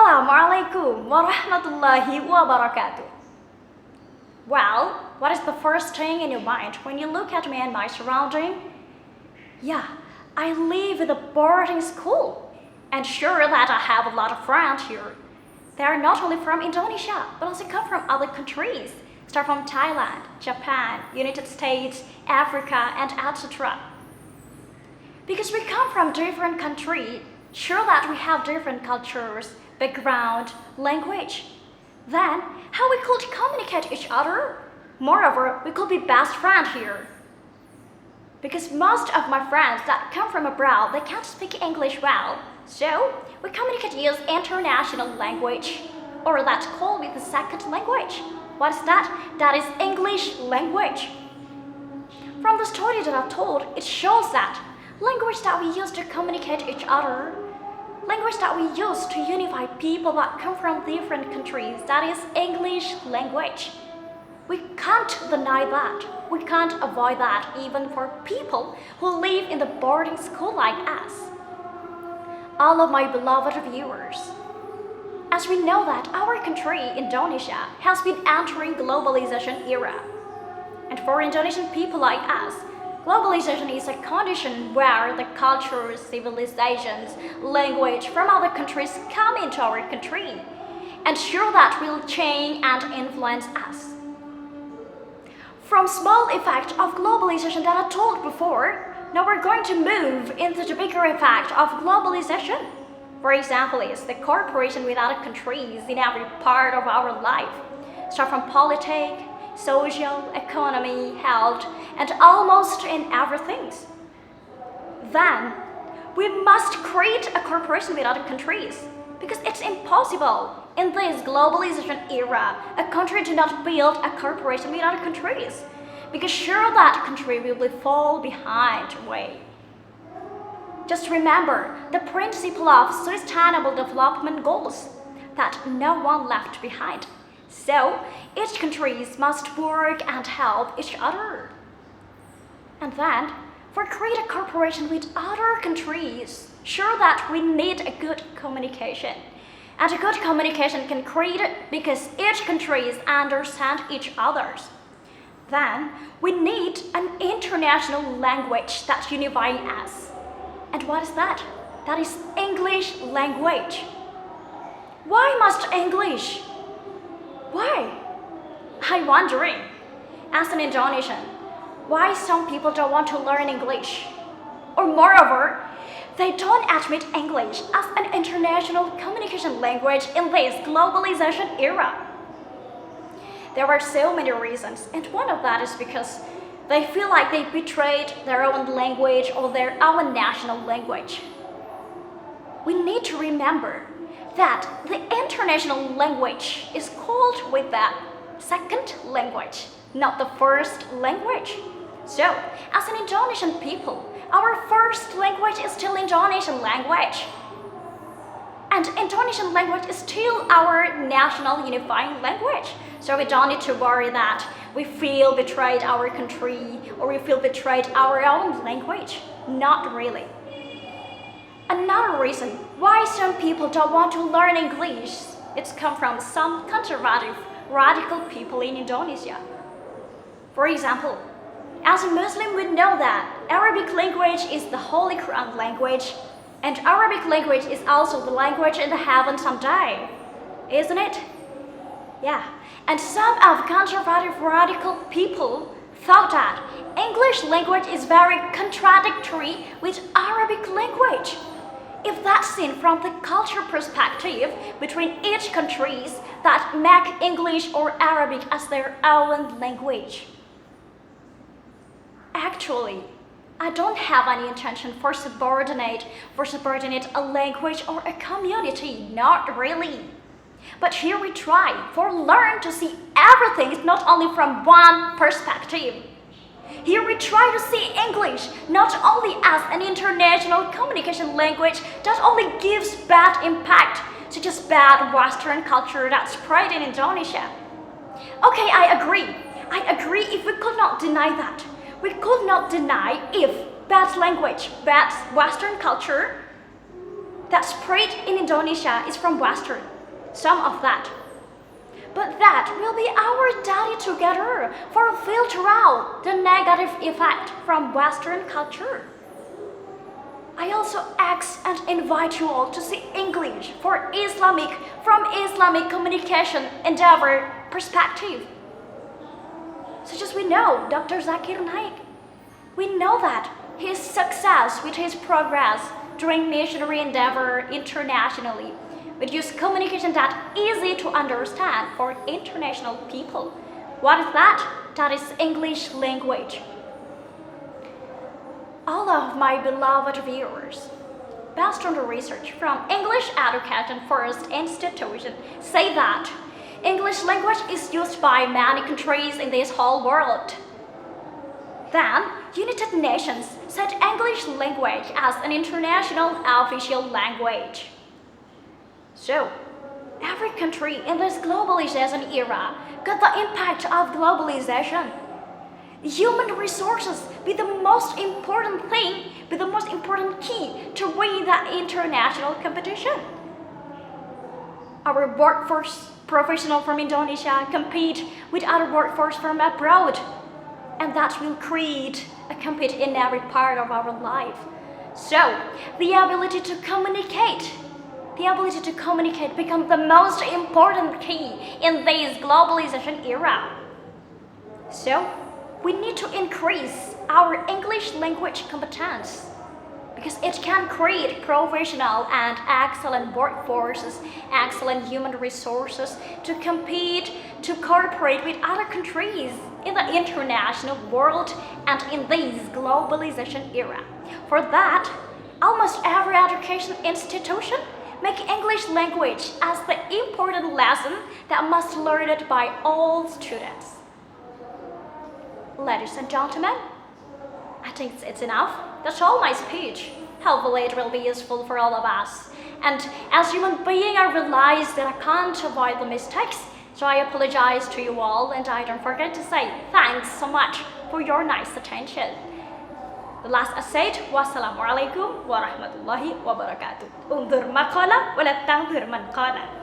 Assalamualaikum warahmatullahi wabarakatuh. Well, what is the first thing in your mind when you look at me and my surrounding? Yeah, I live in a boarding school, and sure that I have a lot of friends here. They are not only from Indonesia, but also come from other countries, start from Thailand, Japan, United States, Africa, and etc. Because we come from different countries, sure that we have different cultures, background, language. Then, how we could communicate each other? Moreover, we could be best friends here. Because most of my friends that come from abroad, they can't speak English well. So, we communicate use international language, or that's called with the second language. What is that? That is English language. From the story that I've told, it shows that language that we use to communicate each other, language that we use to unify people that come from different countries, that is English language. We can't deny that. We can't avoid that even for people who live in the boarding school like us. All of my beloved viewers, as we know that our country, Indonesia, has been entering globalization era. And for Indonesian people like us, globalization is a condition where the cultures, civilizations, language from other countries come into our country, and sure that will change and influence us. From small effect of globalization that I told before, now we're going to move into the bigger effect of globalization. For example, is the cooperation with other countries in every part of our life, start from politics, social, economy, health, and almost in everything. Then, we must create a cooperation with other countries, because it's impossible in this globalization era, a country to not build a cooperation with other countries, because sure that country will fall behind way. Just remember the principle of sustainable development goals, that no one left behind. So, each country must work and help each other. And then, for create a cooperation with other countries, sure that we need a good communication. And a good communication can create it because each country understand each other's. Then, we need an international language that unifies us. And what is that? That is English language. Why must English? Why? I'm wondering, as an Indonesian, why some people don't want to learn English? Or moreover, they don't admit English as an international communication language in this globalization era. There are so many reasons, and one of that is because they feel like they betrayed their own language or their own national language. We need to remember that the international language is called with the second language, not the first language. So, as an Indonesian people, our first language is still Indonesian language. And Indonesian language is still our national unifying language. So we don't need to worry that we feel betrayed our country or we feel betrayed our own language. Not really. Another reason why some people don't want to learn English, it's come from some conservative, radical people in Indonesia. For example, as a Muslim, we know that Arabic language is the Holy Quran language, and Arabic language is also the language in the heaven someday, isn't it? Yeah, and some of conservative radical people thought that English language is very contradictory with Arabic language. If that's seen from the cultural perspective between each countries that make English or Arabic as their own language. Actually, I don't have any intention for subordinate a language or a community, not really. But here we try for learn to see everything not only from one perspective. Here we try to see English not only as an international communication language that only gives bad impact, such as bad Western culture that's spread in Indonesia. Okay, I agree if we could not deny that. We could not deny if bad language, bad Western culture that spread in Indonesia is from Western. some of that. But that will be our duty together for filter out the negative effect from Western culture. I also ask and invite you all to see English from Islamic communication endeavor perspective. Such as we know Dr. Zakir Naik. We know that his success with his progress during missionary endeavor internationally would use communication that easy to understand for international people. What is that? That is English language. All of my beloved viewers, based on the research from English Education First Institution, say that English language is used by many countries in this whole world. Then, United Nations set English language as an international official language. So, every country in this globalization era got the impact of globalization. Human resources be the most important thing, be the most important key to win the international competition. Our workforce professionals from Indonesia compete with other workforce from abroad, and that will create a compete in every part of our life. So, the ability to communicate becomes the most important key in this globalization era. So, we need to increase our English language competence because it can create professional and excellent workforces, excellent human resources to compete, to cooperate with other countries in the international world and in this globalization era. For that, almost every education institution make English language as the important lesson that must learn it by all students. Ladies and gentlemen, I think it's enough. That's all my speech. Hopefully it will be useful for all of us. And as human being, I realize that I can't avoid the mistakes, so I apologize to you all, and I don't forget to say thanks so much for your nice attention. The last I said, wassalamualaikum warahmatullahi wabarakatuh. Undur maqala wa la tanzur man qala.